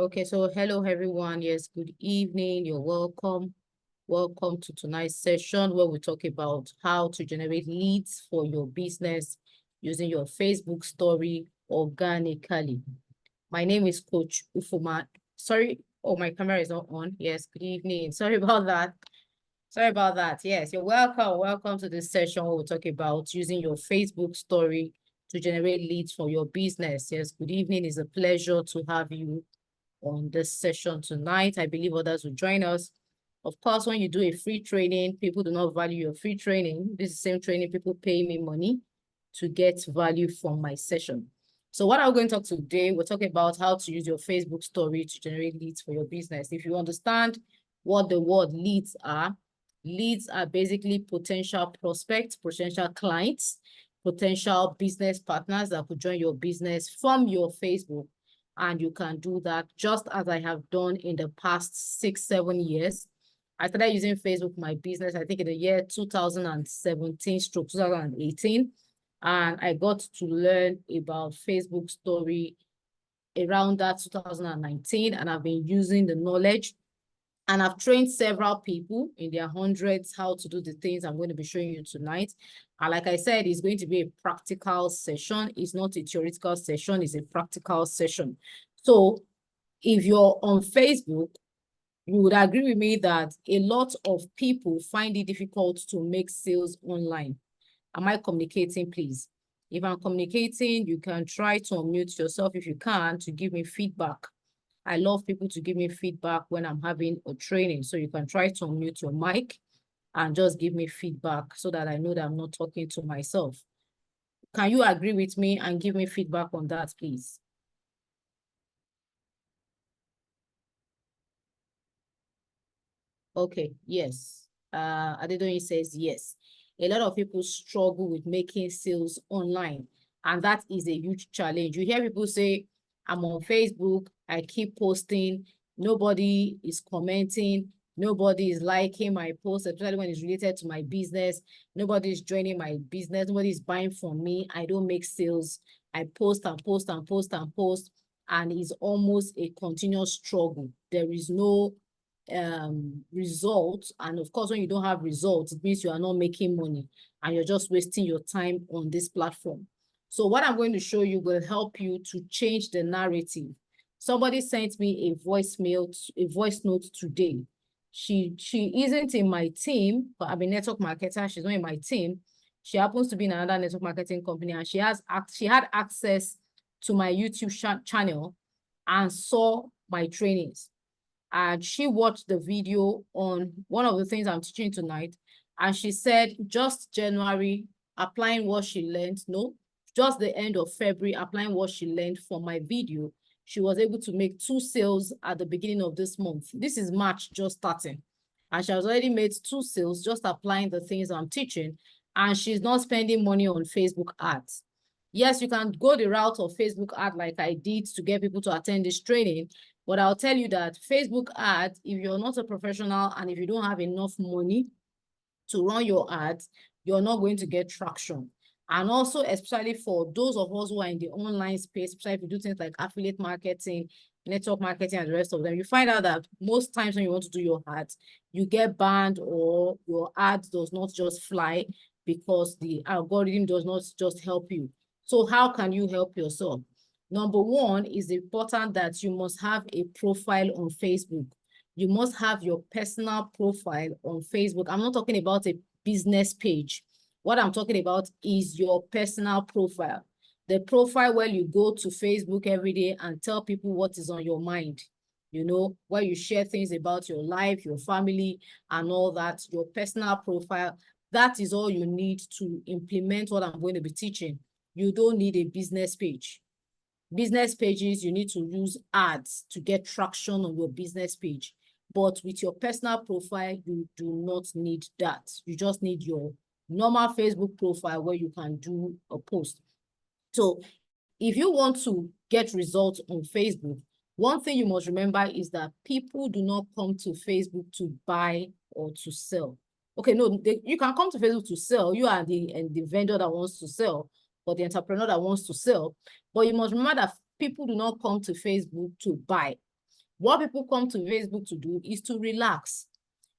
Okay, so hello everyone. Yes, good evening. You're welcome. Welcome to tonight's session where we talk about how to generate leads for your business using your Facebook story organically. My name is Coach Ufuma. Sorry, oh, my camera is not on. Yes, good evening. Sorry about that. Sorry about that. Yes, you're welcome. Welcome to this session where we'll talk about using your Facebook story to generate leads for your business. Yes, good evening. It's a pleasure to have you on this session tonight. I believe others will join us. Of course, when you do a free training, people do not value your free training. This is the same training people pay me money to get value from my session. So what I'm going to talk today, we're talking about how to use your Facebook story to generate leads for your business. If you understand what the word leads are basically potential prospects, potential clients, potential business partners that could join your business from your Facebook. And you can do that just as I have done in the past 6-7 years. I started using Facebook for my business, I think in the year 2017/2018. And I got to learn about Facebook story around that 2019. And I've been using the knowledge. And I've trained several people in their hundreds how to do the things I'm going to be showing you tonight. And like I said, it's going to be a practical session. It's not a theoretical session, it's a practical session. So if you're on Facebook, you would agree with me that a lot of people find it difficult to make sales online. Am I communicating, please? If I'm communicating, you can try to unmute yourself if you can to give me feedback. I love people to give me feedback when I'm having a training. So you can try to unmute your mic and just give me feedback so that I know that I'm not talking to myself. Can you agree with me and give me feedback on that, please? Okay, yes. Adedoyin says yes. A lot of people struggle with making sales online, and that is a huge challenge. You hear people say, I'm on Facebook, I keep posting, nobody is commenting, nobody is liking my post, especially when it's related to my business. Nobody is joining my business, nobody is buying from me. I don't make sales. I post and post and post and post, and it's almost a continuous struggle. There is no results, and of course when you don't have results, it means you are not making money and you're just wasting your time on this platform. So what I'm going to show you will help you to change the narrative. Somebody sent me a voice note today. She isn't in my team, but I'm a network marketer. She's not in my team. She happens to be in another network marketing company, and she had access to my YouTube channel and saw my trainings. And she watched the video on one of the things I'm teaching tonight. And she said, just January, applying what she learned, no, just the end of February, applying what she learned from my video, she was able to make 2 sales at the beginning of this month. This is March just starting. And she has already made 2 sales just applying the things I'm teaching. And she's not spending money on Facebook ads. Yes, you can go the route of Facebook ad like I did to get people to attend this training. But I'll tell you that Facebook ads, if you're not a professional and if you don't have enough money to run your ads, you're not going to get traction. And also, especially for those of us who are in the online space, especially if you do things like affiliate marketing, network marketing, and the rest of them, you find out that most times when you want to do your ads, you get banned or your ads does not just fly because the algorithm does not just help you. So how can you help yourself? Number one, is important that you must have a profile on Facebook. You must have your personal profile on Facebook. I'm not talking about a business page. What I'm talking about is your personal profile. The profile where you go to Facebook every day and tell people what is on your mind. You know, where you share things about your life, your family, and all that, your personal profile. That is all you need to implement what I'm going to be teaching. You don't need a business page. Business pages, you need to use ads to get traction on your business page. But with your personal profile, you do not need that. You just need your normal Facebook profile where you can do a post. So if you want to get results on Facebook, one thing you must remember is that people do not come to Facebook to buy or to sell. Okay, no, you can come to Facebook to sell. You are the vendor that wants to sell, or the entrepreneur that wants to sell. But you must remember that people do not come to Facebook to buy. What people come to Facebook to do is to relax.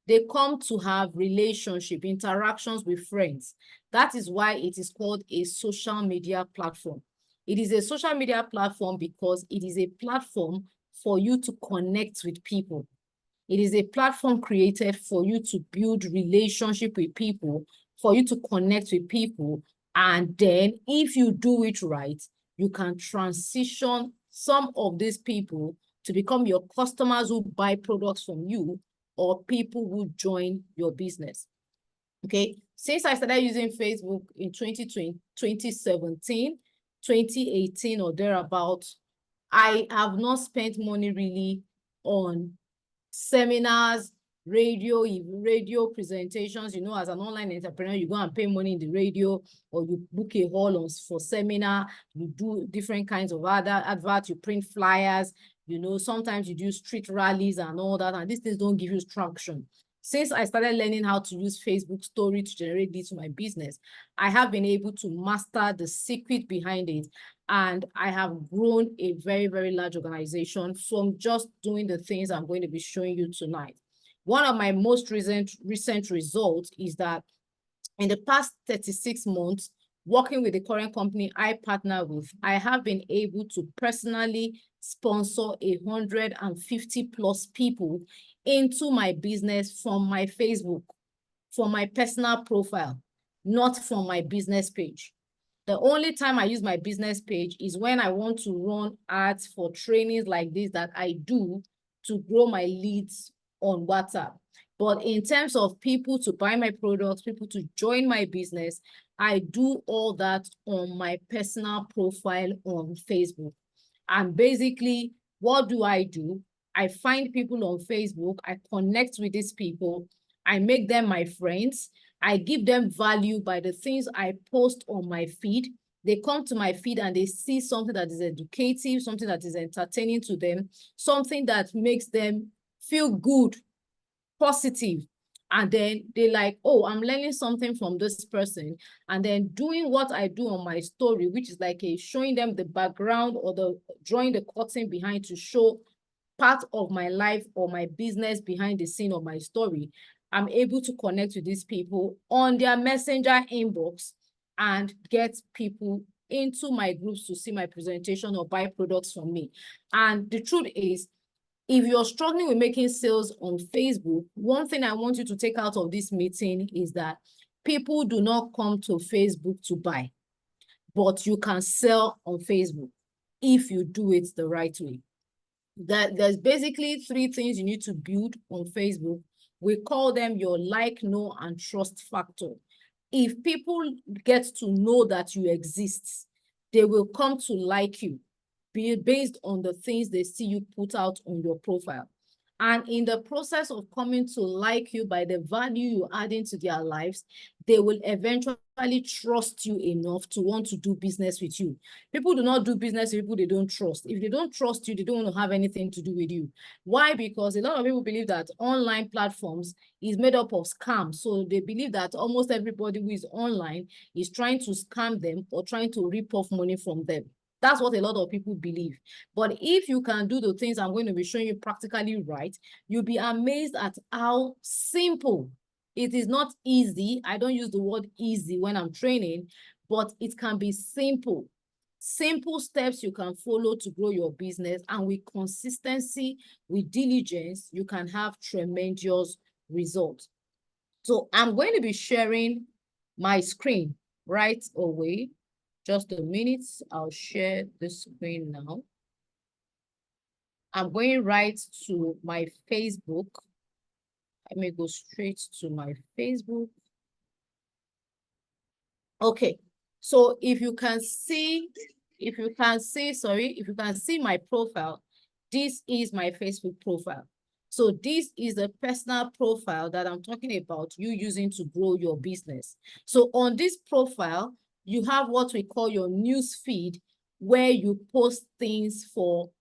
They come to have relationship, interactions with friends. That is why it is called a social media platform. It is a social media platform because it is a platform for you to connect with people. It is a platform created for you to build relationship with people, for you to connect with people. And then if you do it right, you can transition some of these people to become your customers who buy products from you, or people who join your business. Okay, since I started using Facebook in 2020, 2017, 2018 or thereabout, I have not spent money really on seminars, radio presentations. You know, as an online entrepreneur, you go and pay money in the radio, or you book a hall for seminar, you do different kinds of other adverts, you print flyers, you know, sometimes you do street rallies and all that, and these things don't give you traction. Since I started learning how to use Facebook story to generate leads to my business, I have been able to master the secret behind it. And I have grown a very, very large organization from just doing the things I'm going to be showing you tonight. One of my most recent results is that in the past 36 months, working with the current company I partner with, I have been able to personally sponsor 150 plus people into my business from my Facebook, from my personal profile, not from my business page. The only time I use my business page is when I want to run ads for trainings like this that I do to grow my leads on WhatsApp. But in terms of people to buy my products, people to join my business, I do all that on my personal profile on Facebook. And basically, what do? I find people on Facebook, I connect with these people, I make them my friends, I give them value by the things I post on my feed. They come to my feed and they see something that is educative, something that is entertaining to them, something that makes them feel good, positive. And then they like, oh, I'm learning something from this person. And then doing what I do on my story, which is like showing them the background or the drawing the curtain behind to show part of my life or my business behind the scene of my story. I'm able to connect with these people on their messenger inbox and get people into my groups to see my presentation or buy products from me. And the truth is, if you're struggling with making sales on Facebook, one thing I want you to take out of this meeting is that people do not come to Facebook to buy, but you can sell on Facebook if you do it the right way. There's basically 3 things you need to build on Facebook. We call them your like, know, and trust factor. If people get to know that you exist, they will come to like you, based on the things they see you put out on your profile. And in the process of coming to like you by the value you add into their lives, they will eventually trust you enough to want to do business with you. People do not do business with people they don't trust. If they don't trust you, they don't want to have anything to do with you. Why? Because a lot of people believe that online platforms is made up of scams. So they believe that almost everybody who is online is trying to scam them or trying to rip off money from them. That's what a lot of people believe. But if you can do the things I'm going to be showing you practically right, you'll be amazed at how simple. It is not easy. I don't use the word easy when I'm training, but it can be simple. Simple steps you can follow to grow your business, and with consistency, with diligence, you can have tremendous results. So I'm going to be sharing my screen right away. Just a minute, I'll share the screen now. I'm going right to my Facebook. Let me go straight to my Facebook. Okay, so if you can see my profile, this is my Facebook profile. So this is the personal profile that I'm talking about you using to grow your business. So on this profile, you have what we call your news feed, where you post things for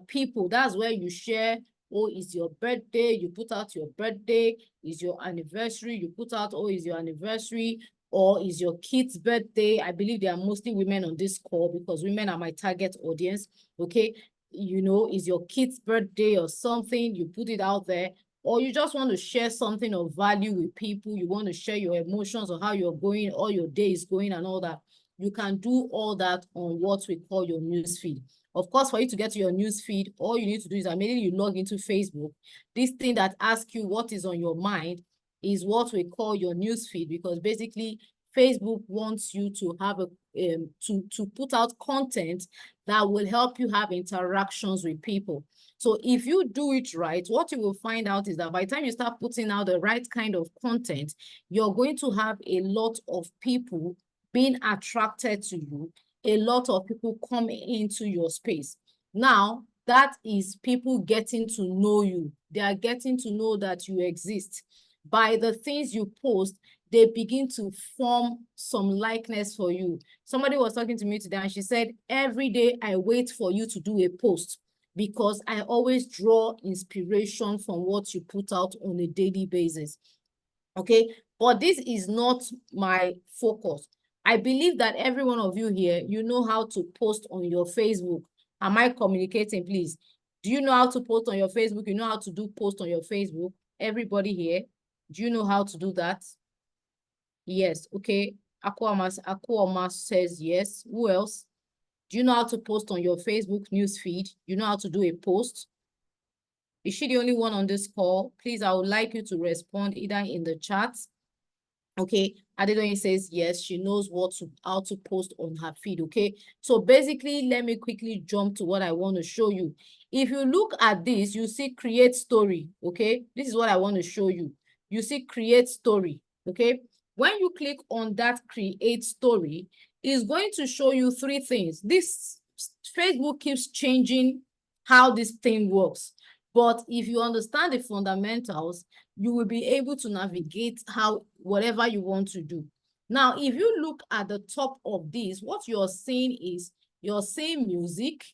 people. That's where you share, oh, it's your birthday, you put out your birthday, is your anniversary, you put out, oh, is your anniversary, or is your kid's birthday. I believe they are mostly women on this call because women are my target audience, okay? you know, is your kid's birthday or something, you put it out there, or you just want to share something of value with people, you want to share your emotions or how you're going, or your day is going and all that, you can do all that on what we call your news feed. Of course, for you to get to your news feed, all you need to do is immediately you log into Facebook. This thing that asks you what is on your mind is what we call your news feed, because basically Facebook wants you to have a to put out content that will help you have interactions with people. So if you do it right, what you will find out is that by the time you start putting out the right kind of content, you're going to have a lot of people being attracted to you, a lot of people coming into your space. Now, that is people getting to know you. They are getting to know that you exist. By the things you post, they begin to form some likeness for you. Somebody was talking to me today and she said, every day I wait for you to do a post because I always draw inspiration from what you put out on a daily basis. Okay, but this is not my focus. I believe that every one of you here, you know how to post on your Facebook. Am I communicating, please? Do you know how to post on your Facebook? You know how to do post on your Facebook? Everybody here, do you know how to do that? Yes, okay. Akuoma says yes. Who else? Do you know how to post on your Facebook news feed? You know how to do a post? Is she the only one on this call? Please, I would like you to respond either in the chat. Okay, Adedoyin says yes, she knows how to post on her feed. Okay, so basically, let me quickly jump to what I want to show you. If you look at this, you see create story. Okay, this is what I want to show you. You see create story. Okay, when you click on that create story, it's going to show you three things. This Facebook keeps changing how this thing works. But if you understand the fundamentals, you will be able to navigate whatever you want to do. Now, if you look at the top of this, what you're seeing is you're seeing music,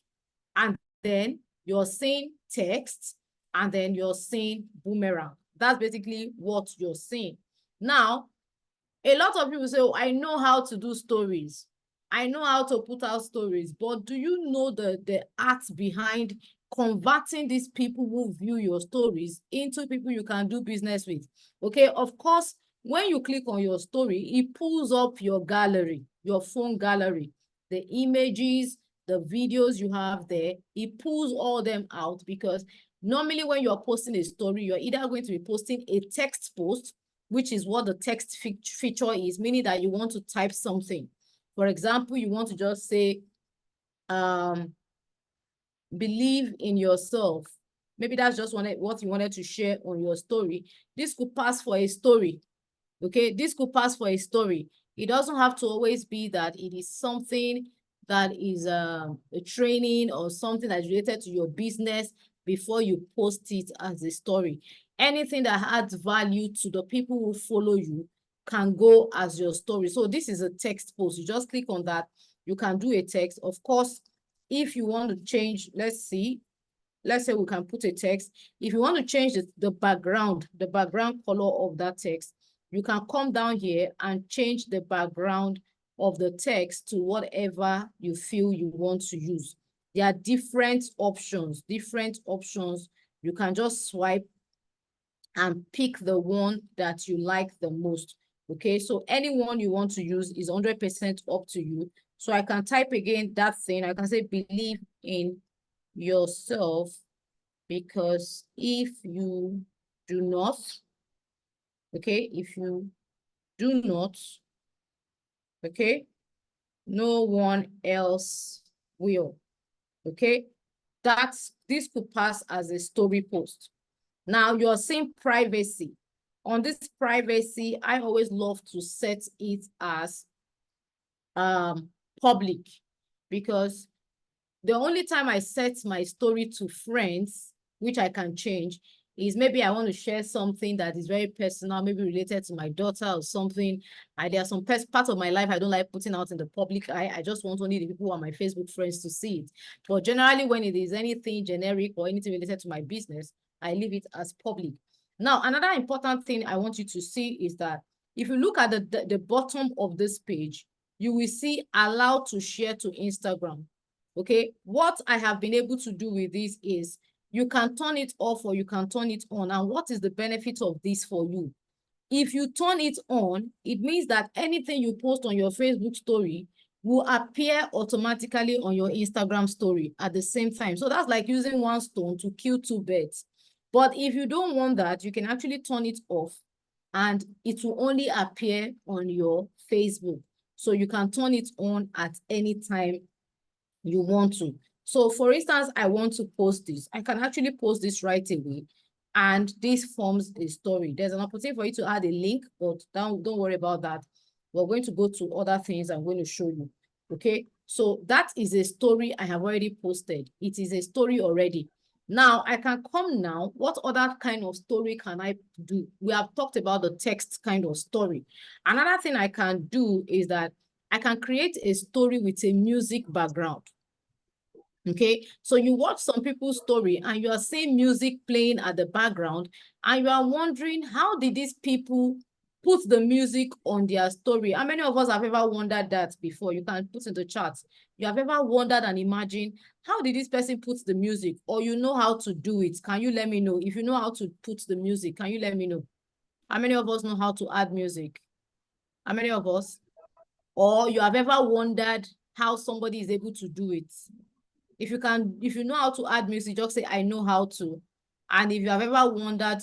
and then you're seeing text, and then you're seeing boomerang. That's basically what you're seeing. Now, a lot of people say, oh, I know how to do stories. I know how to put out stories, but do you know the art behind converting these people who view your stories into people you can do business with? Okay, of course, when you click on your story, it pulls up your gallery, your phone gallery, the images, the videos you have there, it pulls all them out, because normally when you're posting a story, you're either going to be posting a text post, which is what the text feature is, meaning that you want to type something. For example, you want to just say, believe in yourself. Maybe that's just what you wanted to share on your story. This could pass for a story. Okay, this could pass for a story. It doesn't have to always be that it is something that is a training or something that's related to your business before you post it as a story. Anything that adds value to the people who follow you can go as your story. So this is a text post. You just click on that. You can do a text. Of course, if you want to change, let's say we can put a text. If you want to change the background color of that text, you can come down here and change the background of the text to whatever you feel you want to use. There are different options. You can just swipe and pick the one that you like the most. Okay, so anyone you want to use is 100% up to you. So I can type again that thing. I can say believe in yourself, because if you do not, okay, if you do not, okay, no one else will. Okay, this could pass as a story post. Now you're seeing privacy. On this privacy, I always love to set it as public, because the only time I set my story to friends, which I can change, is maybe I want to share something that is very personal, maybe related to my daughter or something. There are some parts of my life I don't like putting out in the public eye. I just want only the people who are my Facebook friends to see it. But generally, when it is anything generic or anything related to my business, I leave it as public. Now, another important thing I want you to see is that if you look at the bottom of this page, you will see allow to share to Instagram. Okay, what I have been able to do with this is you can turn it off or you can turn it on. And what is the benefit of this for you? If you turn it on, it means that anything you post on your Facebook story will appear automatically on your Instagram story at the same time. So that's like using one stone to kill two birds. But if you don't want that, you can actually turn it off and it will only appear on your Facebook. So you can turn it on at any time you want to. So for instance, I want to post this. I can actually post this right away. And this forms a story. There's an opportunity for you to add a link, but don't worry about that. We're going to go to other things I'm going to show you. Okay. So that is a story I have already posted. It is a story already. Now I can come now. What other kind of story can I do? We have talked about the text kind of story. Another thing I can do is that I can create a story with a music background. Okay, so you watch some people's story and you are seeing music playing at the background and you are wondering, how did these people put the music on their story? How many of us have ever wondered that before? You can put in the chat. You have ever wondered and imagined, how did this person put the music? Or you know how to do it? Can you let me know? If you know how to put the music, can you let me know? How many of us know how to add music? How many of us? Or you have ever wondered how somebody is able to do it? If you know how to add music, just say, I know how to. And if you have ever wondered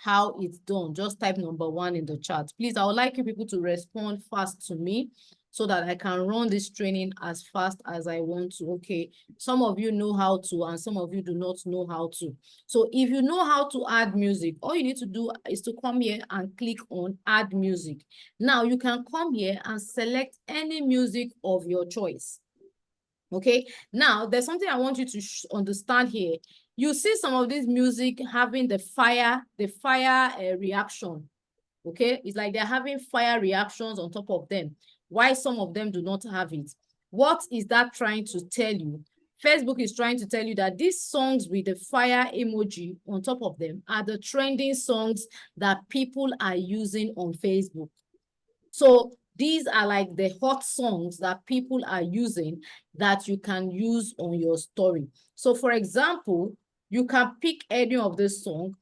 how it's done, just type number 1 in the chat. Please, I would like you people to respond fast to me so that I can run this training as fast as I want to. Okay, some of you know how to and some of you do not know how to. So if you know how to add music, all you need to do is to come here and click on add music. Now you can come here and select any music of your choice. Okay, now there's something I want you to understand here. You see some of this music having the fire reaction. Okay, it's like they're having fire reactions on top of them. Why some of them do not have it? What is that trying to tell you? Facebook is trying to tell you that these songs with the fire emoji on top of them are the trending songs that people are using on Facebook. So these are like the hot songs that people are using that you can use on your story. So for example, you can pick any of this song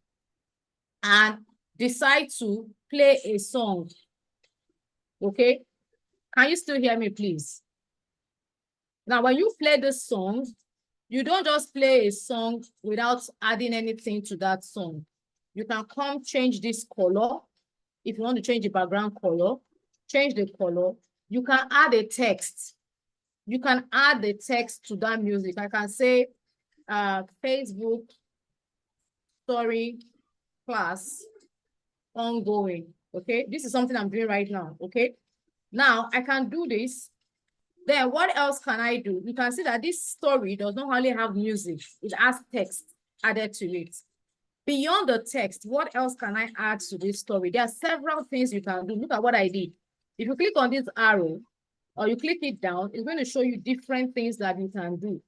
and decide to play a song. Okay? Can you still hear me, please? Now, when you play this song, you don't just play a song without adding anything to that song. You can come change this color. If you want to change the background color, change the color. You can add a text. You can add the text to that music. I can say Facebook story class ongoing. Okay, this is something I'm doing right now. Okay, now I can do this. Then what else can I do? You can see that this story does not only have music, it has text added to it. Beyond the text, what else can I add to this story? There are several things you can do. Look at what I did. If you click on this arrow or you click it down, it's going to show you different things that you can do.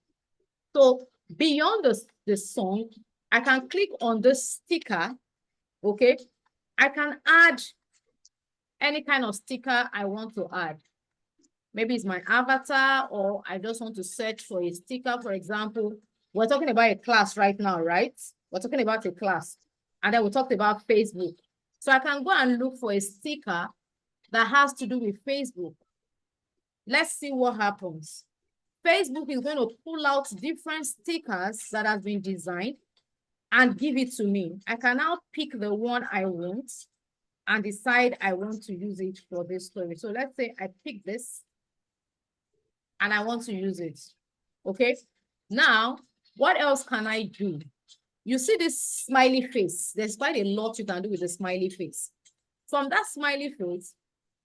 So beyond the song, I can click on the sticker. Okay, I can add any kind of sticker I want to add. Maybe it's my avatar, or I just want to search for a sticker. For example, we're talking about a class right now, right? We're talking about a class. And then we talked about Facebook. So I can go and look for a sticker that has to do with Facebook. Let's see what happens. Facebook is going to pull out different stickers that have been designed and give it to me. I can now pick the one I want and decide I want to use it for this story. So let's say I pick this and I want to use it. Okay. Now, what else can I do? You see this smiley face. There's quite a lot you can do with the smiley face. From that smiley face,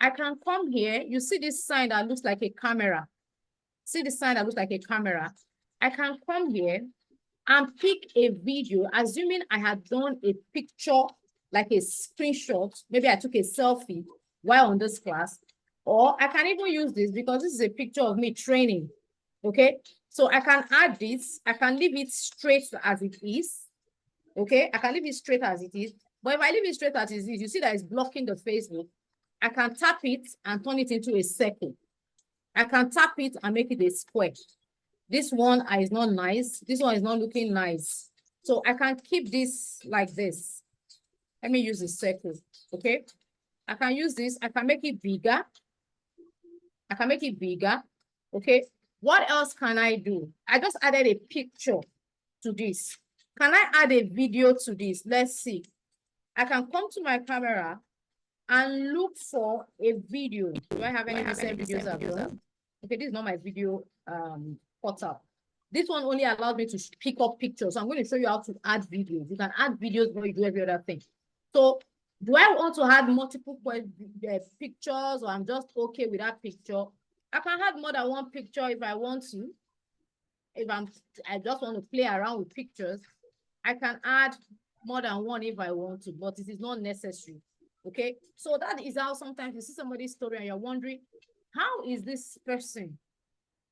I can come here. You see this sign that looks like a camera. See the sign that looks like a camera. I can come here and pick a video, assuming I had done a picture, like a screenshot. Maybe I took a selfie while on this class. Or I can even use this because this is a picture of me training. Okay, so I can add this. I can leave it straight as it is. Okay, I can leave it straight as it is. But if I leave it straight as it is, you see that it's blocking the Facebook. I can tap it and turn it into a circle. I can tap it and make it a square. This one is not nice. This one is not looking nice. So I can keep this like this. Let me use the circle, okay? I can use this. I can make it bigger. I can make it bigger, okay? What else can I do? I just added a picture to this. Can I add a video to this? Let's see. I can come to my camera and look for a video. Do I have any recent videos I've done? Okay, this is not my video portal. This one only allows me to pick up pictures. So I'm going to show you how to add videos. You can add videos when you do every other thing. So do I want to add multiple pictures, or I'm just okay with that picture? I can add more than one picture if I want to. If I just want to play around with pictures, I can add more than one if I want to, but it is not necessary. Okay, so that is how sometimes you see somebody's story and you're wondering, how is this person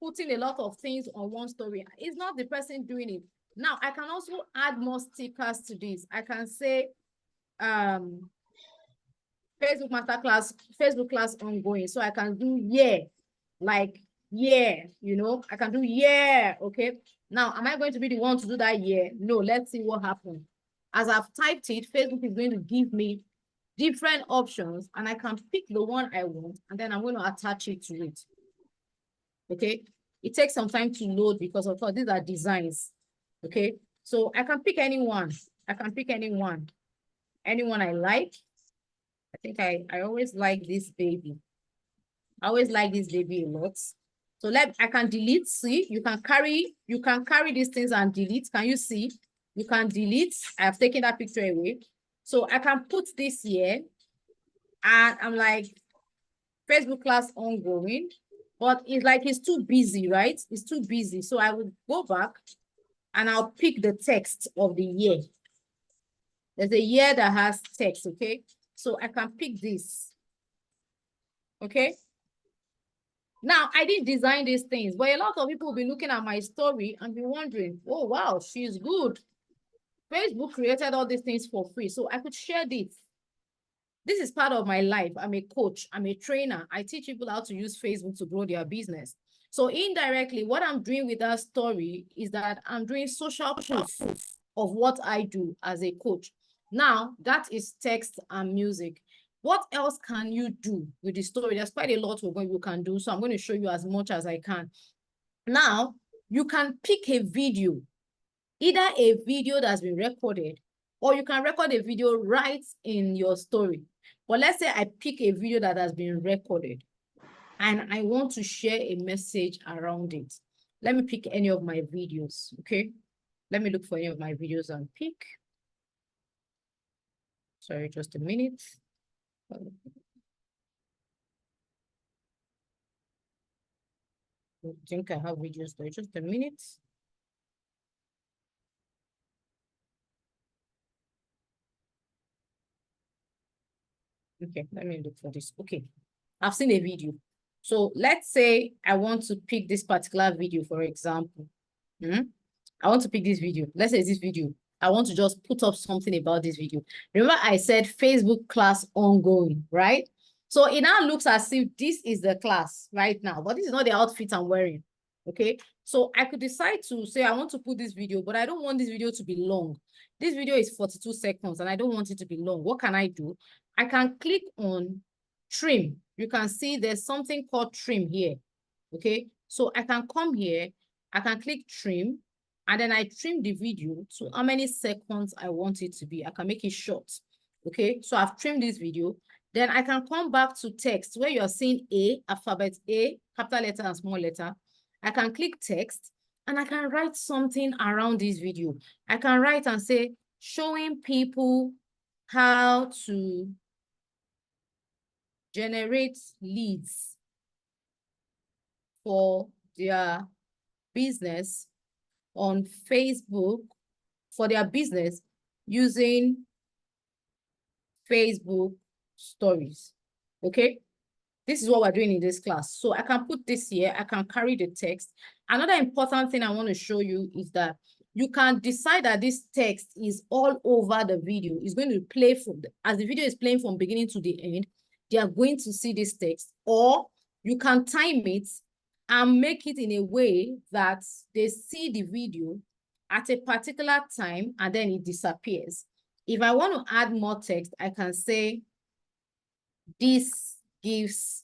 putting a lot of things on one story? It's not the person doing it. Now I can also add more stickers to this. I can say Facebook masterclass, Facebook class ongoing. So I can do like you know, I can do okay. Now, am I going to be the one to do that No, let's see what happens. As I've typed it, Facebook is going to give me different options, and I can pick the one I want, and then I'm going to attach it to it. Okay, it takes some time to load because of course these are designs. Okay, so I can pick anyone. I can pick anyone I like. I think I always like this baby. I always like this baby a lot. So I can delete. See, you can carry these things and delete. Can you see? You can delete. I have taken that picture away. So I can put this here, and I'm like, Facebook class ongoing, but it's like it's too busy, right? It's too busy. So I will go back and I'll pick the text of the year. There's a year that has text, okay? So I can pick this, okay? Now, I didn't design these things, but a lot of people will be looking at my story and be wondering, oh, wow, she's good. Facebook created all these things for free, so I could share this. This is part of my life. I'm a coach. I'm a trainer. I teach people how to use Facebook to grow their business. So indirectly, what I'm doing with that story is that I'm doing social proof of what I do as a coach. Now, that is text and music. What else can you do with the story? There's quite a lot you can do. So I'm going to show you as much as I can. Now, you can pick a video, either a video that's been recorded, or you can record a video right in your story. But let's say I pick a video that has been recorded and I want to share a message around it. Let me pick any of my videos, okay? Let me look for any of my videos and pick. Sorry, just a minute. I think I have videos there. Just a minute. Okay, let me look for this. Okay, I've seen a video. So let's say I want to pick this particular video, for example. I want to pick this video. Let's say it's this video. I want to just put up something about this video. Remember I said Facebook class ongoing, right? So it now looks as if this is the class right now, but this is not the outfit I'm wearing, okay? So I could decide to say I want to put this video, but I don't want this video to be long. This video is 42 seconds and I don't want it to be long. What can I do? I can click on trim. You can see there's something called trim here, okay? So I can come here, I can click trim, and then I trim the video to how many seconds I want it to be. I can make it short, okay? So I've trimmed this video. Then I can come back to text where you're seeing A, alphabet A, capital letter and small letter. I can click text and I can write something around this video. I can write and say, showing people how to generate leads for their business on Facebook, for their business using Facebook stories. Okay, this is what we're doing in this class. So I can put this here, I can carry the text. Another important thing I want to show you is that you can decide that this text is all over the video. It's going to play as the video is playing from beginning to the end, they are going to see this text, or you can time it and make it in a way that they see the video at a particular time and then it disappears. If I want to add more text, I can say, this gives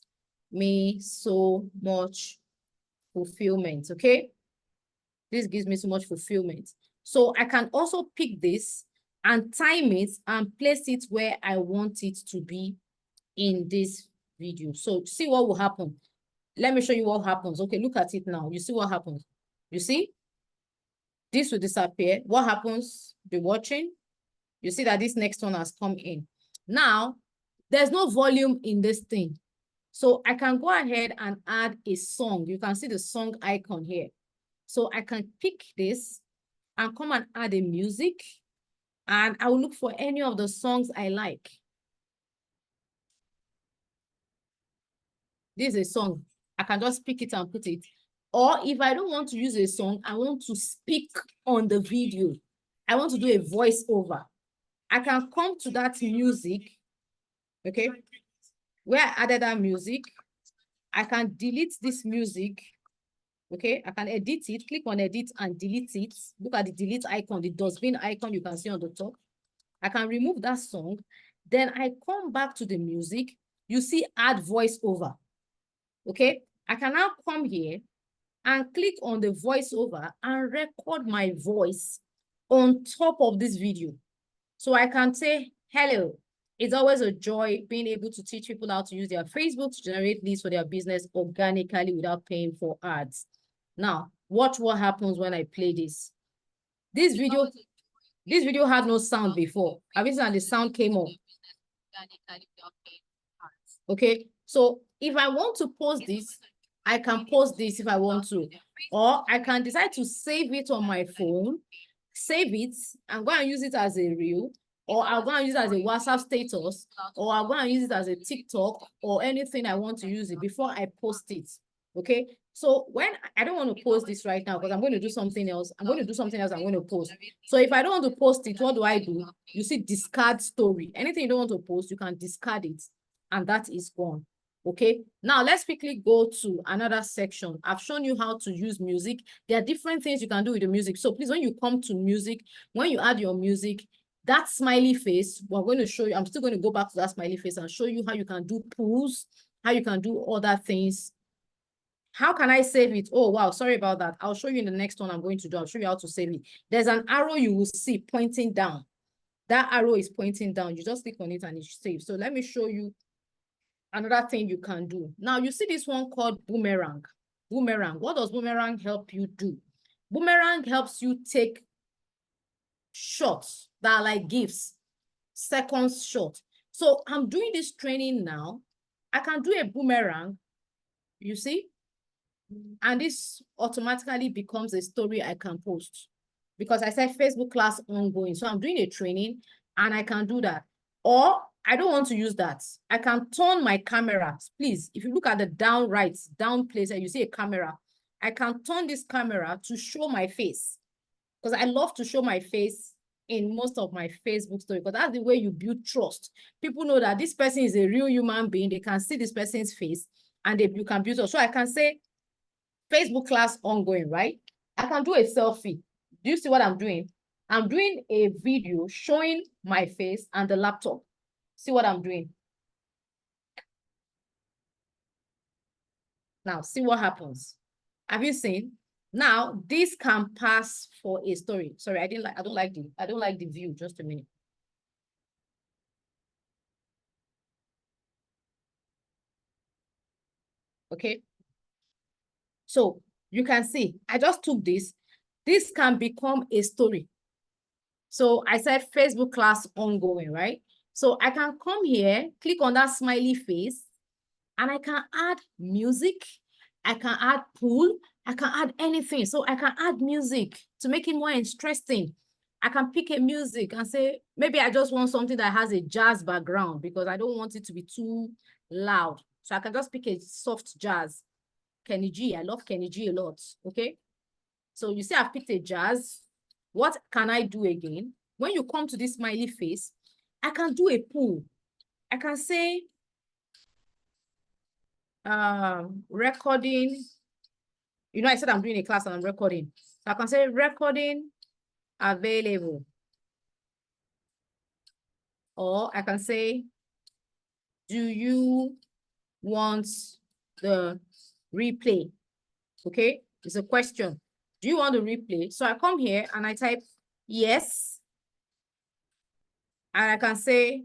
me so much fulfillment, okay? This gives me so much fulfillment. So I can also pick this and time it and place it where I want it to be in this video. So see what will happen. Let me show you what happens. Okay, look at it now. You see what happens. You see? This will disappear. What happens? Be watching. You see that this next one has come in. Now, there's no volume in this thing. So I can go ahead and add a song. You can see the song icon here. So I can pick this and come and add a music. And I will look for any of the songs I like. This is a song. I can just pick it and put it. Or if I don't want to use a song, I want to speak on the video. I want to do a voiceover. I can come to that music, okay, where I added that music. I can delete this music, okay. I can edit it, click on edit and delete it. Look at the delete icon, the dustbin icon you can see on the top. I can remove that song. Then I come back to the music. You see add voiceover, okay. I can now come here and click on the voiceover and record my voice on top of this video. So I can say, hello, it's always a joy being able to teach people how to use their Facebook to generate leads for their business organically without paying for ads. Now, watch what happens when I play this. This video had no sound before. Obviously, and the sound came up. Okay, so if I want to post this, I can post this if I want to, or I can decide to save it on my phone, save it, and go and use it as a reel, or I'll go and use it as a WhatsApp status, or I'll go and use it as a TikTok, or anything I want to use it before I post it. Okay, so when I don't want to post this right now because I'm going to do something else, I'm going to post. So if I don't want to post it, what do? You see discard story. Anything you don't want to post, you can discard it, and that is gone. Okay, now let's quickly go to another section. I've shown you how to use music. There are different things you can do with the music. So please, when you come to music, when you add your music, that smiley face, we're going to show you, I'm still going to go back to that smiley face and show you how you can do pulls, how you can do other things. How can I save it? Oh, wow, sorry about that. I'll show you in the next one I'm going to do. I'll show you how to save it. There's an arrow you will see pointing down. That arrow is pointing down. You just click on it and it's saved. So let me show you another thing you can do. Now you see this one called boomerang. Boomerang. What does boomerang help you do? Boomerang helps you take shots that are like gifts, seconds short. So I'm doing this training now. I can do a boomerang, you see, and this automatically becomes a story I can post because I said Facebook class ongoing. So I'm doing a training and I can do that. Or I don't want to use that. I can turn my camera. Please, if you look at the down right, down place, and you see a camera, I can turn this camera to show my face because I love to show my face in most of my Facebook story because that's the way you build trust. People know that this person is a real human being. They can see this person's face and you can build trust. So I can say Facebook class ongoing, right? I can do a selfie. Do you see what I'm doing? I'm doing a video showing my face and the laptop. See what I'm doing? Now, see what happens. Have you seen? Now, this can pass for a story. Sorry, I don't like the view. Just a minute. Okay. So you can see, I just took this. This can become a story. So I said Facebook class ongoing, right? So I can come here, click on that smiley face, and I can add music. I can add pool. I can add anything. So I can add music to make it more interesting. I can pick a music and say, maybe I just want something that has a jazz background because I don't want it to be too loud. So I can just pick a soft jazz. Kenny G, I love Kenny G a lot, okay? So you see I've picked a jazz. What can I do again? When you come to this smiley face, I can do a pool. I can say, recording You know, I said I'm doing a class and I'm recording. So I can say recording available. Or I can say, do you want the replay? Okay, it's a question. Do you want the replay? So I come here and I type yes. And I can say,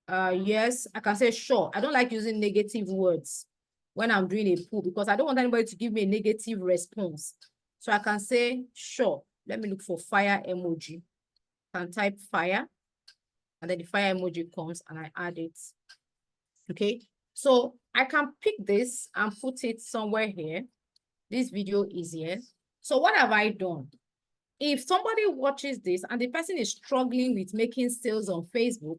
yes, I can say sure. I don't like using negative words when I'm doing a poll because I don't want anybody to give me a negative response. So I can say sure. Let me look for fire emoji. I can type fire and then the fire emoji comes and I add it. Okay, so I can pick this and put it somewhere here. This video is here. So what have I done? If somebody watches this and the person is struggling with making sales on Facebook,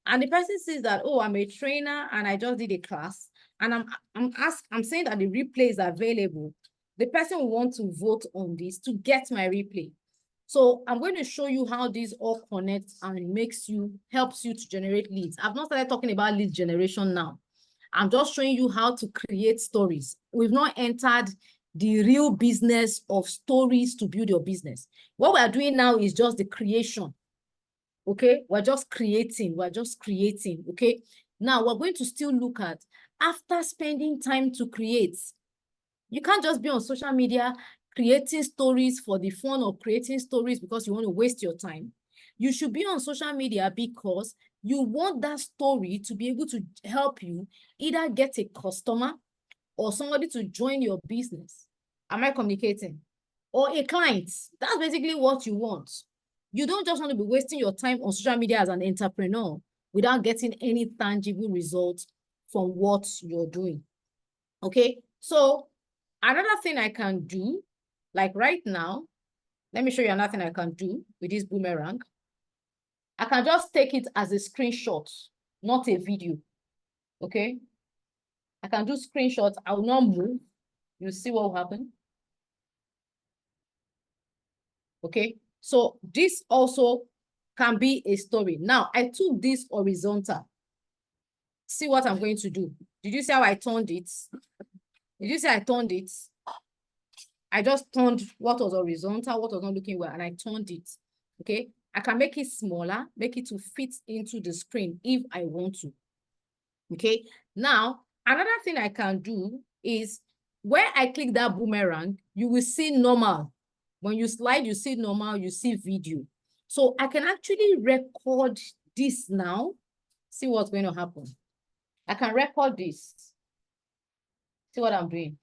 and the person says that, oh, I'm a trainer and I just did a class, and I'm saying that the replay is available, the person will want to vote on this to get my replay. So I'm going to show you how these all connect and helps you to generate leads. I've not started talking about lead generation now. I'm just showing you how to create stories. We've not entered the real business of stories to build your business. What we're doing now is just the creation. Okay, we're just creating, okay? Now we're going to still look at after spending time to create. You can't just be on social media creating stories for the fun of creating stories because you want to waste your time. You should be on social media because you want that story to be able to help you either get a customer or somebody to join your business. Am I communicating? Or a client. That's basically what you want. You don't just want to be wasting your time on social media as an entrepreneur without getting any tangible results from what you're doing. Okay, so another thing I can do, like right now, let me show you another thing I can do with this boomerang. I can just take it as a screenshot, not a video. Okay, I can do screenshots. I will not move. You see what will happen. Okay, so this also can be a story. Now, I took this horizontal. See what I'm going to do. Did you see how I turned it? Did you see I turned it? I just turned what was horizontal, what was not looking well, and I turned it. Okay, I can make it smaller, make it to fit into the screen if I want to. Okay, now another thing I can do is where I click that boomerang, you will see normal. When you slide, you see normal, you see video. So I can actually record this now. See what's going to happen. I can record this. See what I'm doing.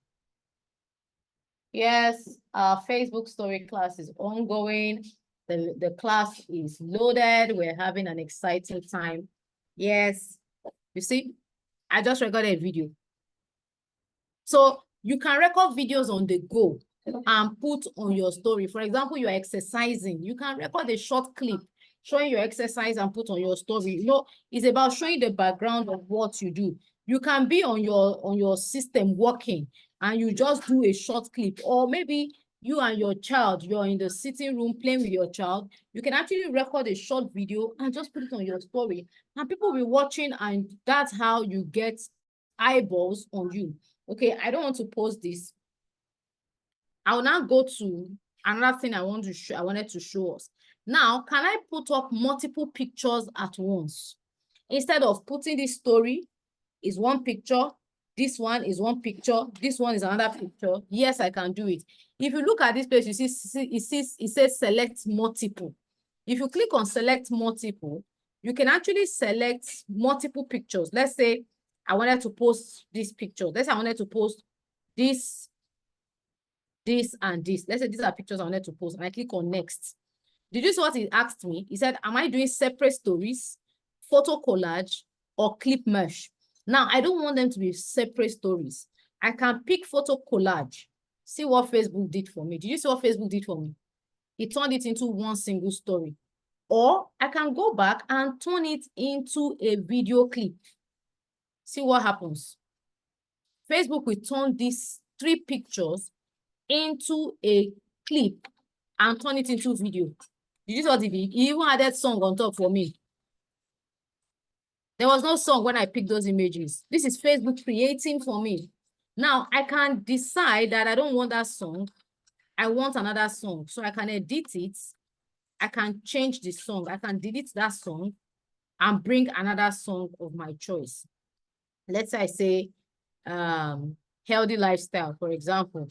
Yes, our Facebook story class is ongoing. The class is loaded. We're having an exciting time. Yes, you see, I just recorded a video. So you can record videos on the go and put on your story. For example, you're exercising. You can record a short clip showing your exercise and put on your story. You know, it's about showing the background of what you do. You can be on your system working and you just do a short clip, or maybe you and your child, you're in the sitting room playing with your child. You can actually record a short video and just put it on your story, and people will be watching, and that's how you get eyeballs on you. Okay, I don't want to post this. I will now go to another thing I wanted to show us. Now, can I put up multiple pictures at once? Instead of putting this story is one picture, this one is one picture, this one is another picture. Yes, I can do it. If you look at this place, you see it says select multiple. If you click on select multiple, you can actually select multiple pictures. Let's say I wanted to post this picture. Let's say I wanted to post this, and this. Let's say these are pictures I wanted to post, and I click on next. Did you see what it asked me? It said, am I doing separate stories, photo collage, or clip mesh? Now, I don't want them to be separate stories. I can pick photo collage. See what Facebook did for me. Did you see what Facebook did for me? It turned it into one single story. Or I can go back and turn it into a video clip. See what happens. Facebook will turn these 3 pictures into a clip and turn it into video. Did you see what it did? He even added song on top for me. There was no song when I picked those images. This is Facebook creating for me. Now I can decide that I don't want that song. I want another song. So I can edit it. I can change the song. I can delete that song and bring another song of my choice. Let's say I say healthy lifestyle, for example.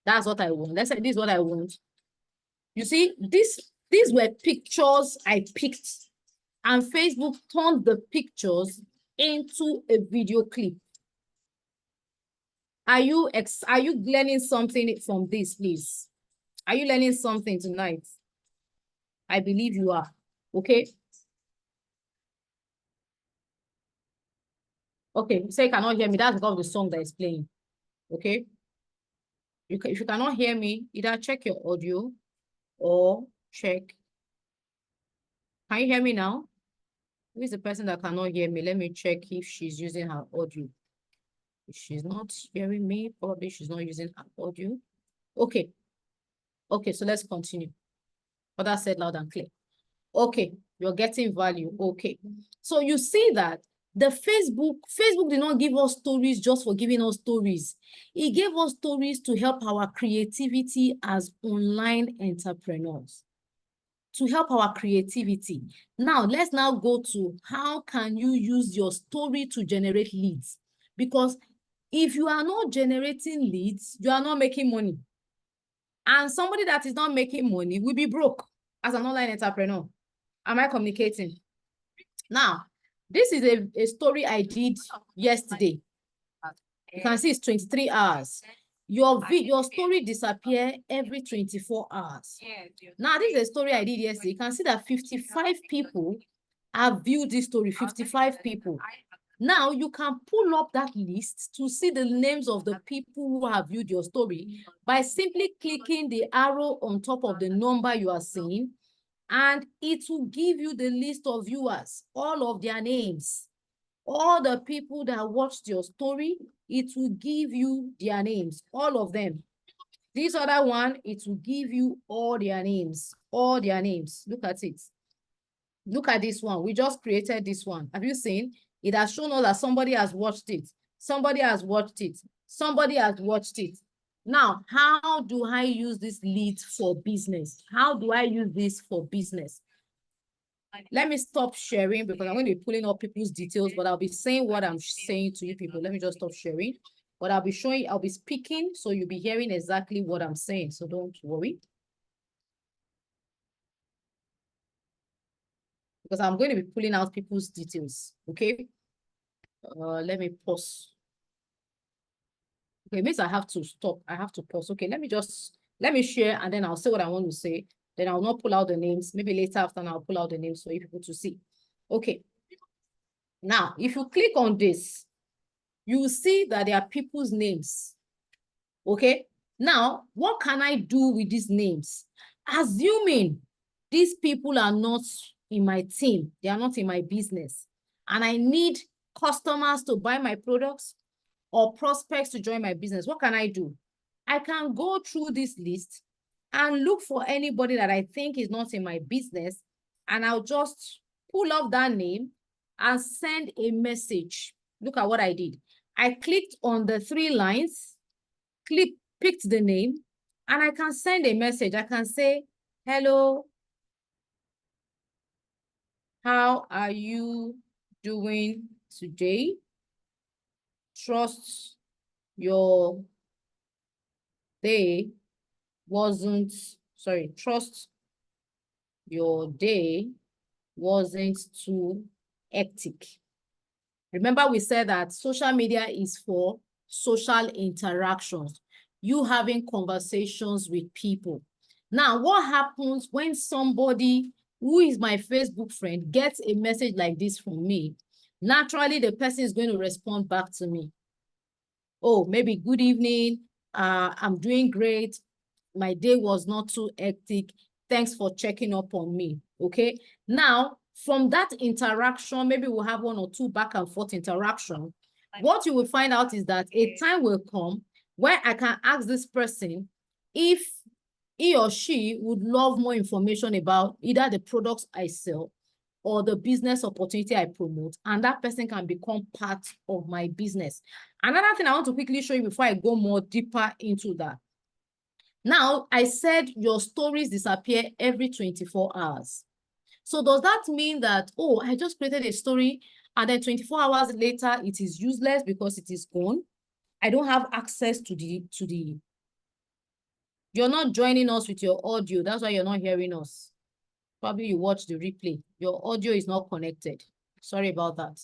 That's what I want. Let's say this is what I want. You see, these were pictures I picked, and Facebook turned the pictures into a video clip. Are you learning something from this, please? Are you learning something tonight? I believe you are. Okay. Okay, you say you cannot hear me. That's because of the song that is playing. Okay. If you cannot hear me, either check your audio or check. Can you hear me now? Who is the person that cannot hear me? Let me check if she's using her audio. If she's not hearing me, probably she's not using her audio. Okay. Okay, so let's continue. Other said loud and clear. Okay, you're getting value. Okay. So you see that the Facebook did not give us stories just for giving us stories. It gave us stories to help our creativity as online entrepreneurs. To help our creativity. Now, let's now go to how can you use your story to generate leads? Because if you are not generating leads, you are not making money. And somebody that is not making money will be broke as an online entrepreneur. Am I communicating? Now, this is a story I did yesterday. You can see it's 23 hours. Your story disappear every 24 hours. Now, this is a story I did yesterday. You can see that 55 people have viewed this story, 55 people. Now, you can pull up that list to see the names of the people who have viewed your story by simply clicking the arrow on top of the number you are seeing, and it will give you the list of viewers, all of their names. All the people that watched your story, it will give you their names, all of them. This other one, it will give you all their names, all their names. Look at it. Look at this one. We just created this one. Have you seen? It has shown us that somebody has watched it. Somebody has watched it. Somebody has watched it. Now, how do I use this lead for business? How do I use this for business? Let me stop sharing because I'm going to be pulling up people's details, but I'll be saying what I'm saying to you people. Let me just stop sharing. But I'll be speaking, so you'll be hearing exactly what I'm saying. So don't worry. Because I'm going to be pulling out people's details. Okay. Let me pause. Okay, it means I have to stop. I have to pause. Okay, let me share and then I'll say what I want to say. Then I'll not pull out the names. Maybe later after I'll pull out the names for you people to see. Okay. Now, if you click on this, you will see that there are people's names. Okay. Now, what can I do with these names? Assuming these people are not in my team, they are not in my business, and I need customers to buy my products or prospects to join my business, what can I do? I can go through this list and look for anybody that I think is not in my business, and I'll just pull up that name and send a message. Look at what I did. I clicked on the 3 lines, picked the name, and I can send a message. I can say, hello, how are you doing today? Trust your day trust your day wasn't too hectic. Remember, we said that social media is for social interactions, you having conversations with people. Now, what happens when somebody who is my Facebook friend gets a message like this from me? Naturally, the person is going to respond back to me. Oh, maybe good evening. I'm doing great. My day was not too hectic. Thanks for checking up on me. Okay. Now, from that interaction, maybe we'll have 1 or 2 back and forth interaction. What you will find out is that a time will come where I can ask this person if he or she would love more information about either the products I sell or the business opportunity I promote, and that person can become part of my business. Another thing I want to quickly show you before I go more deeper into that. Now, I said your stories disappear every 24 hours. So does that mean that, oh, I just created a story and then 24 hours later, it is useless because it is gone? I don't have access to you're not joining us with your audio. That's why you're not hearing us. Probably you watch the replay. Your audio is not connected. Sorry about that.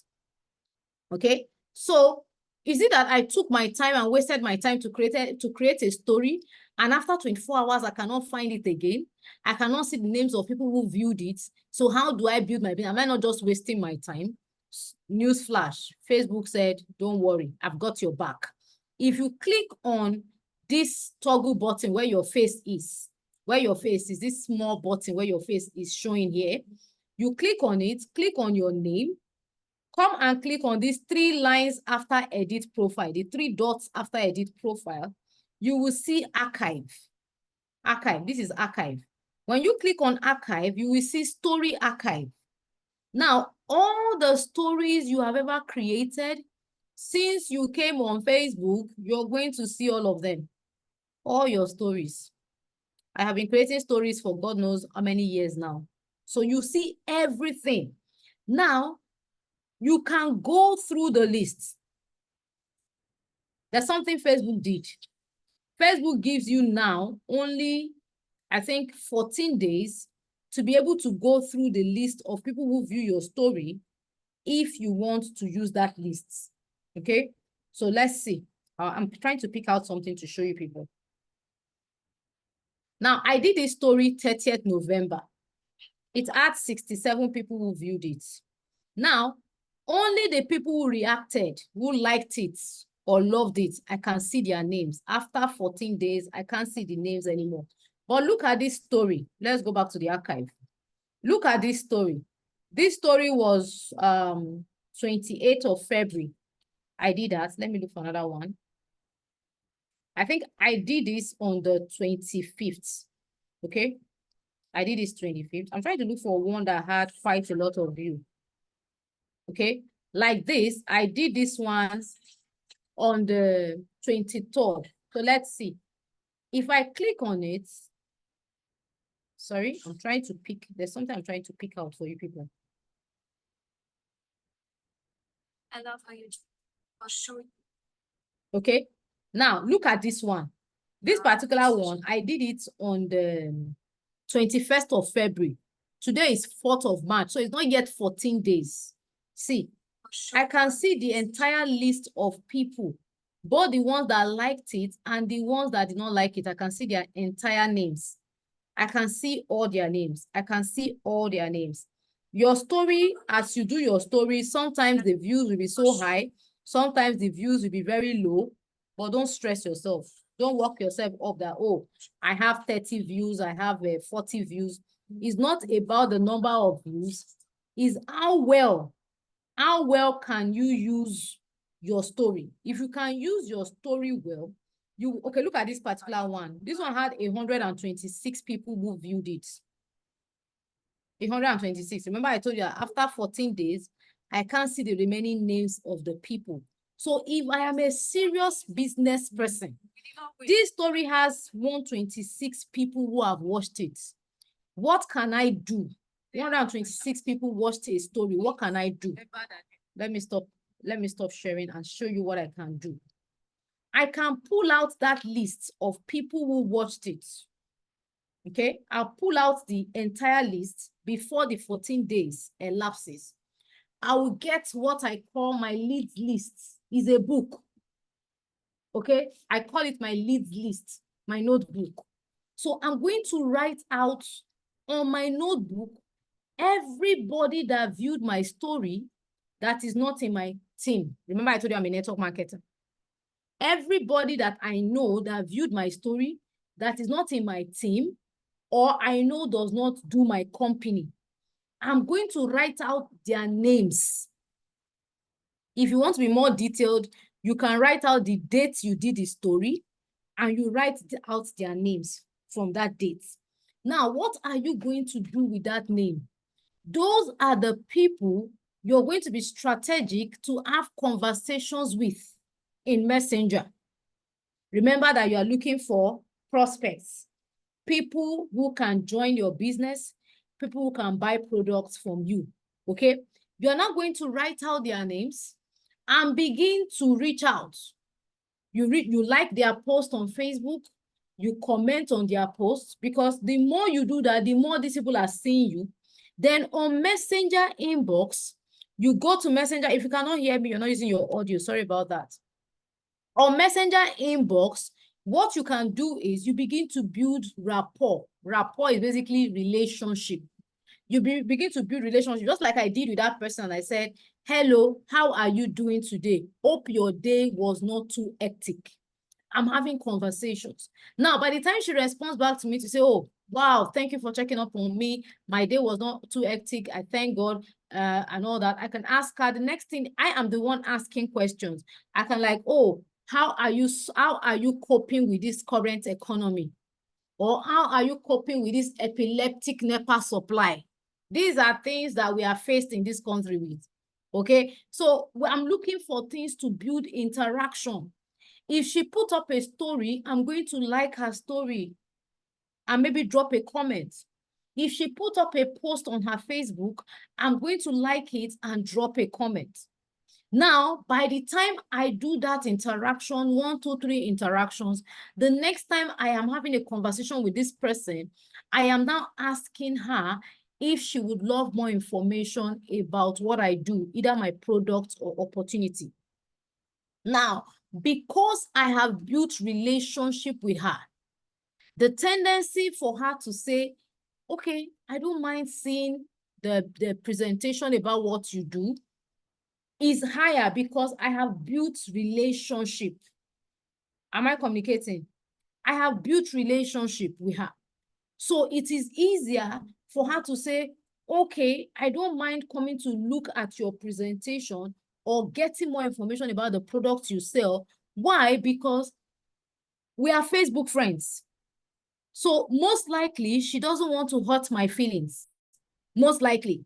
Okay. So is it that I took my time and wasted my time to create a story, and after 24 hours, I cannot find it again? I cannot see the names of people who viewed it. So how do I build my business? Am I not just wasting my time? Newsflash, Facebook said, don't worry, I've got your back. If you click on this toggle button where your face is, this small button where your face is showing here, you click on it, click on your name, come and click on these 3 lines after edit profile, the 3 dots after edit profile. You will see archive. Archive, this is archive. When you click on archive, you will see story archive. Now, all the stories you have ever created since you came on Facebook, you're going to see all of them. All your stories. I have been creating stories for God knows how many years now. So you see everything. Now, you can go through the list. That's something Facebook did. Facebook gives you now only, I think, 14 days to be able to go through the list of people who view your story if you want to use that list. Okay? So let's see. I'm trying to pick out something to show you people. Now, I did this story 30th November. It had 67 people who viewed it. Now, only the people who reacted, who liked it or loved it, I can see their names. After 14 days, I can't see the names anymore. But look at this story. Let's go back to the archive. Look at this story. This story was 28th of February. I did that. Let me look for another one. I think I did this on the 25th. Okay. I did this 25th. I'm trying to look for one that had quite a lot of views. Okay. Like this, I did this one on the 23rd. So let's see. If I click on it, sorry, I'm trying to pick, there's something I'm trying to pick out for you people. I love how you show it. Okay. Now, look at this one. This particular one, I did it on the 21st of February. Today is 4th of March, so it's not yet 14 days. See, I can see the entire list of people, both the ones that liked it and the ones that did not like it. I can see their entire names. I can see all their names. I can see all their names. Your story, as you do your story, sometimes the views will be so high, sometimes the views will be very low, but don't stress yourself. Don't work yourself up that, oh, I have 30 views, I have 40 views. It's not about the number of views. It's how well can you use your story? If you can use your story well, okay, look at this particular one. This one had 126 people who viewed it. 126. Remember, I told you that after 14 days, I can't see the remaining names of the people. So if I am a serious business person, this story has 126 people who have watched it. What can I do? 126 people watched a story. What can I do? Let me stop sharing and show you what I can do. I can pull out that list of people who watched it. Okay, I'll pull out the entire list before the 14 days elapses. I will get what I call my leads list. It's a book. Okay, I call it my leads list, my notebook. So I'm going to write out on my notebook everybody that viewed my story that is not in my team. Remember, I told you I'm a network marketer. Everybody that I know that viewed my story that is not in my team, or I know does not do my company, I'm going to write out their names. If you want to be more detailed, you can write out the date you did the story and you write out their names from that date. Now, what are you going to do with that name? Those are the people you're going to be strategic to have conversations with in Messenger. Remember that you are looking for prospects, people who can join your business, people who can buy products from you, okay? You're not going to write out their names and begin to reach out. You like their post on Facebook, you comment on their posts, because the more you do that, the more these people are seeing you. Then on Messenger inbox, you go to Messenger. If you cannot hear me, you're not using your audio. Sorry about that. On Messenger inbox, what you can do is you begin to build rapport. Rapport is basically relationship. You begin to build relationship, just like I did with that person. I said, hello, how are you doing today? Hope your day was not too hectic. I'm having conversations. Now, by the time she responds back to me to say, oh, wow, thank you for checking up on me. My day was not too hectic. I thank God and all that. I can ask her the next thing. I am the one asking questions. I can like, oh, how are you coping with this current economy? Or how are you coping with this epileptic NEPA supply? These are things that we are faced in this country with. Okay, so I'm looking for things to build interaction. If she put up a story, I'm going to like her story and maybe drop a comment. If she put up a post on her Facebook, I'm going to like it and drop a comment. Now, by the time I do that interaction, 1, 2, 3 interactions, the next time I am having a conversation with this person, I am now asking her if she would love more information about what I do, either my product or opportunity. Now, because I have built relationship with her, the tendency for her to say, okay, I don't mind seeing the presentation about what you do is higher because I have built relationship. Am I communicating? I have built relationship with her. So it is easier for her to say, okay, I don't mind coming to look at your presentation or getting more information about the products you sell. Why? Because we are Facebook friends. So most likely, she doesn't want to hurt my feelings. Most likely.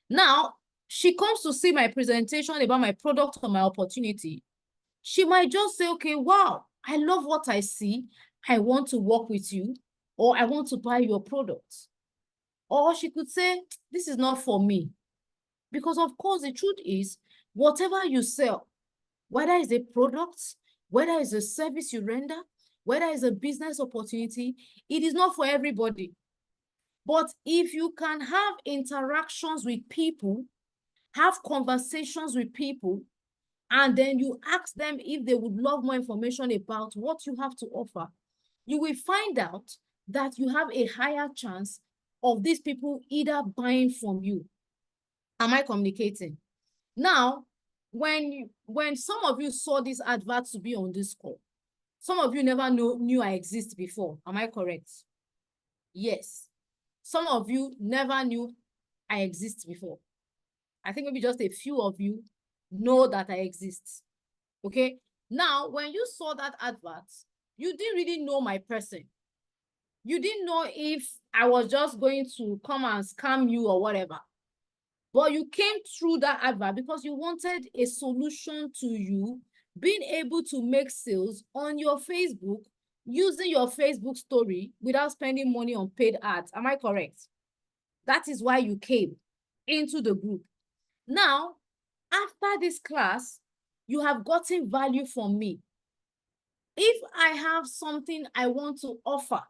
Now, she comes to see my presentation about my product or my opportunity. She might just say, okay, wow, I love what I see. I want to work with you, or I want to buy your product. Or she could say, this is not for me. Because of course, the truth is, whatever you sell, whether it's a product, whether it's a service you render, whether it's a business opportunity, it is not for everybody. But if you can have interactions with people, have conversations with people, and then you ask them if they would love more information about what you have to offer, you will find out that you have a higher chance of these people either buying from you. Am I communicating? Now, when some of you saw this advert to be on this call, some of you never knew I exist before. Am I correct? Yes. Some of you never knew I exist before. I think maybe just a few of you know that I exist. Okay. Now, when you saw that advert, you didn't really know my person. You didn't know if I was just going to come and scam you or whatever. But you came through that advert because you wanted a solution to you being able to make sales on your Facebook using your Facebook story without spending money on paid ads. Am I correct? That is why you came into the group. Now, after this class, you have gotten value from me. If I have something I want to offer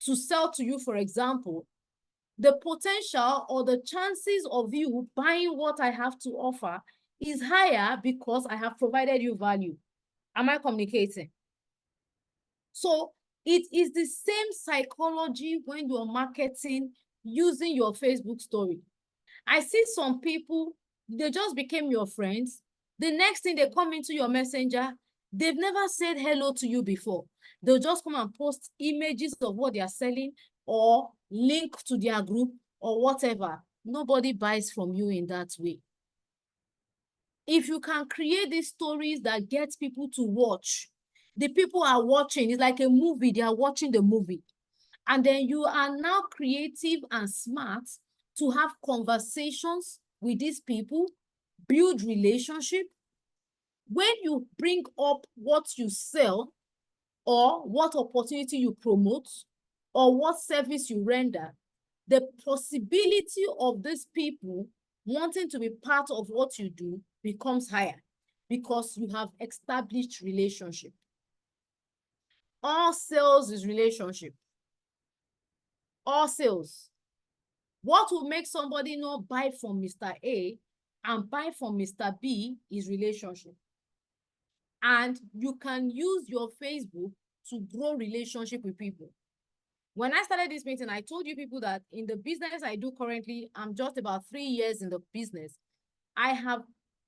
to sell to you, for example, the potential or the chances of you buying what I have to offer is higher because I have provided you value. Am I communicating? So it is the same psychology when you're marketing using your Facebook story. I see some people, they just became your friends. The next thing they come into your messenger, they've never said hello to you before. They'll just come and post images of what they are selling or link to their group or whatever. Nobody buys from you in that way. If you can create these stories that get people to watch, the people are watching, it's like a movie, they are watching the movie. And then you are now creative and smart to have conversations with these people, build relationship. When you bring up what you sell or what opportunity you promote or what service you render, the possibility of these people wanting to be part of what you do becomes higher because you have established relationship. All sales is relationship. All sales. What will make somebody not buy from Mr. A and buy from Mr. B is relationship. And you can use your Facebook to grow relationship with people. When I started this meeting, I told you people that in the business I do currently, I'm just about 3 years in the business. I have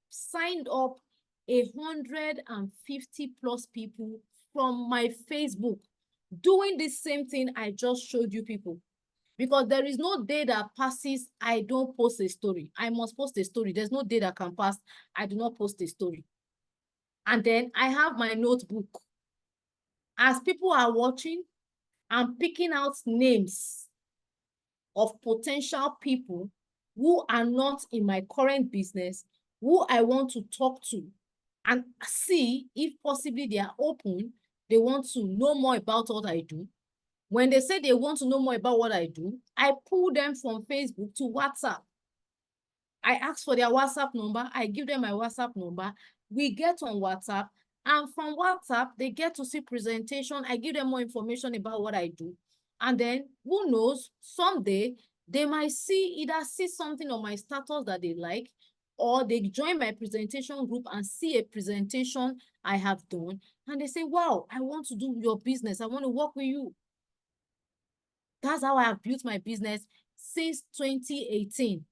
signed up 150 plus people from my Facebook doing the same thing I just showed you people. Because there is no day that passes, I don't post a story. I must post a story. There's no day that can pass, I do not post a story. And then I have my notebook. As people are watching, I'm picking out names of potential people who are not in my current business, who I want to talk to and see if possibly they are open, they want to know more about what I do. When they say they want to know more about what I do, I pull them from Facebook to WhatsApp. I ask for their WhatsApp number. I give them my WhatsApp number. We get on WhatsApp. And from WhatsApp, they get to see presentation. I give them more information about what I do. And then, who knows, someday, they might either see something on my status that they like, or they join my presentation group and see a presentation I have done. And they say, wow, I want to do your business. I want to work with you. That's how I have built my business since 2018.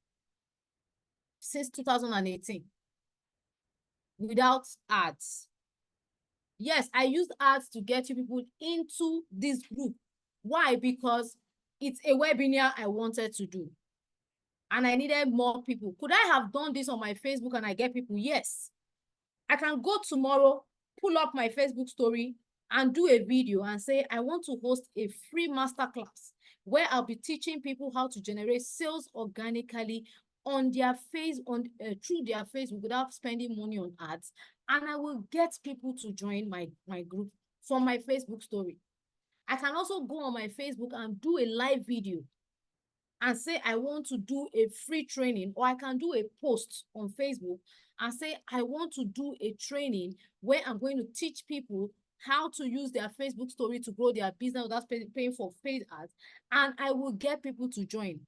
Since 2018. Without ads. Yes, I used ads to get you people into this group. Why? Because it's a webinar I wanted to do. And I needed more people. Could I have done this on my Facebook and I get people? Yes. I can go tomorrow, pull up my Facebook story and do a video and say, I want to host a free masterclass where I'll be teaching people how to generate sales organically on their through their Facebook without spending money on ads. And I will get people to join my group from my Facebook story. I can also go on my Facebook and do a live video and say, I want to do a free training, or I can do a post on Facebook and say, I want to do a training where I'm going to teach people how to use their Facebook story to grow their business without paying for paid ads. And I will get people to join.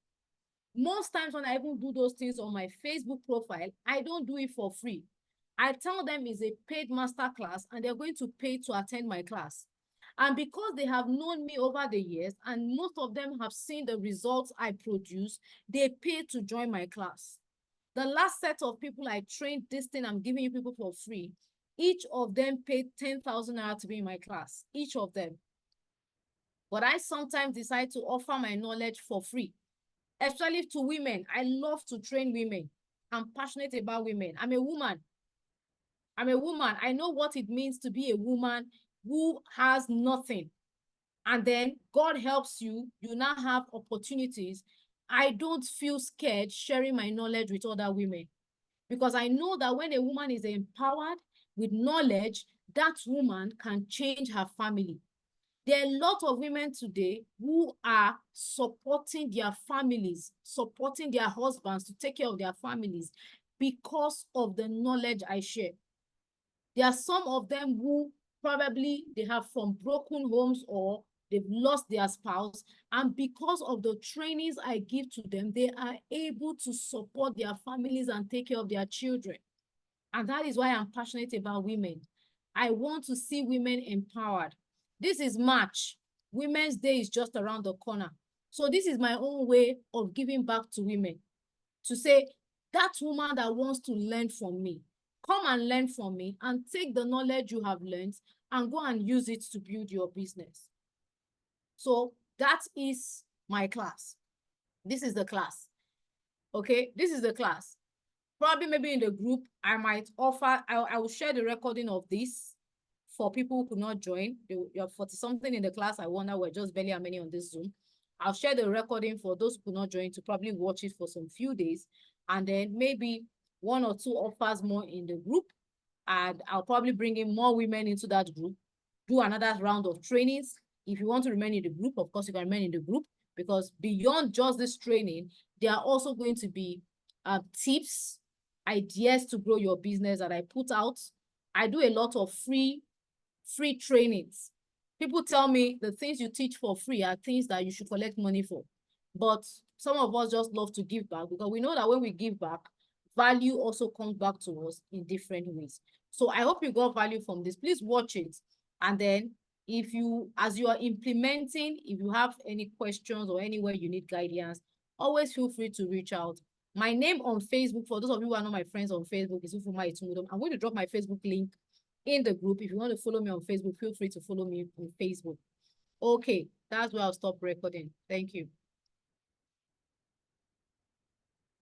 Most times when I even do those things on my Facebook profile, I don't do it for free. I tell them it's a paid masterclass and they're going to pay to attend my class. And because they have known me over the years and most of them have seen the results I produce, they pay to join my class. The last set of people I trained, this thing I'm giving you people for free, each of them paid 10,000 naira to be in my class, each of them. But I sometimes decide to offer my knowledge for free, especially to women. I love to train women. I'm passionate about women. I'm a woman. I know what it means to be a woman who has nothing. And then God helps you. You now have opportunities. I don't feel scared sharing my knowledge with other women because I know that when a woman is empowered with knowledge, that woman can change her family. There are a lot of women today who are supporting their families, supporting their husbands to take care of their families because of the knowledge I share. There are some of them who probably they have from broken homes or they've lost their spouse. And because of the trainings I give to them, they are able to support their families and take care of their children. And that is why I'm passionate about women. I want to see women empowered. This is March. Women's Day is just around the corner. So this is my own way of giving back to women. To say, that woman that wants to learn from me, come and learn from me and take the knowledge you have learned and go and use it to build your business. So that is my class. This is the class. Okay, this is the class. Probably maybe in the group, I might offer, I will share the recording of this for people who could not join. You're 40 something in the class. I wonder we're just barely how many on this Zoom. I'll share the recording for those who could not join to probably watch it for some few days. And then maybe 1 or 2 offers more in the group. And I'll probably bring in more women into that group, do another round of trainings. If you want to remain in the group, of course, you can remain in the group, because beyond just this training, there are also going to be tips, ideas to grow your business that I put out. I do a lot of free trainings. People tell me the things you teach for free are things that you should collect money for. But some of us just love to give back, because we know that when we give back, value also comes back to us in different ways. So I hope you got value from this. Please watch it. And then if you, as you are implementing, if you have any questions or anywhere you need guidance, always feel free to reach out. My name on Facebook, for those of you who are not my friends on Facebook, is Ufuma Itumudom. I'm going to drop my Facebook link in the group. If you want to follow me on Facebook, feel free to follow me on Facebook. Okay, that's where I'll stop recording. Thank you.